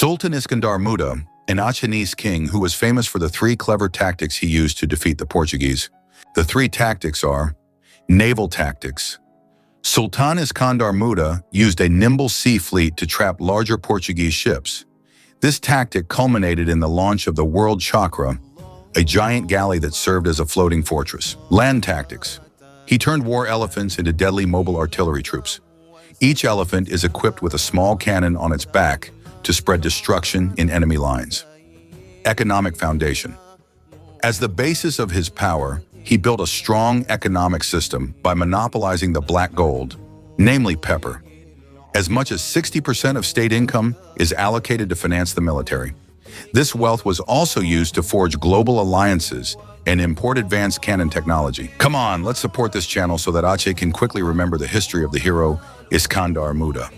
Sultan Iskandar Muda, an Achenese king who was famous for the three clever tactics he used to defeat the Portuguese. The three tactics are naval tactics. Sultan Iskandar Muda used a nimble sea fleet to trap larger Portuguese ships. This tactic culminated in the launch of the World Chakra, a giant galley that served as a floating fortress. Land tactics. He turned war elephants into deadly mobile artillery troops. Each elephant is equipped with a small cannon on its back to spread destruction in enemy lines. Economic foundation. As the basis of his power, he built a strong economic system by monopolizing the black gold, namely pepper. As much as 60% of state income is allocated to finance the military. This wealth was also used to forge global alliances and import advanced cannon technology. Come on, let's support this channel so that Aceh can quickly remember the history of the hero Iskandar Muda.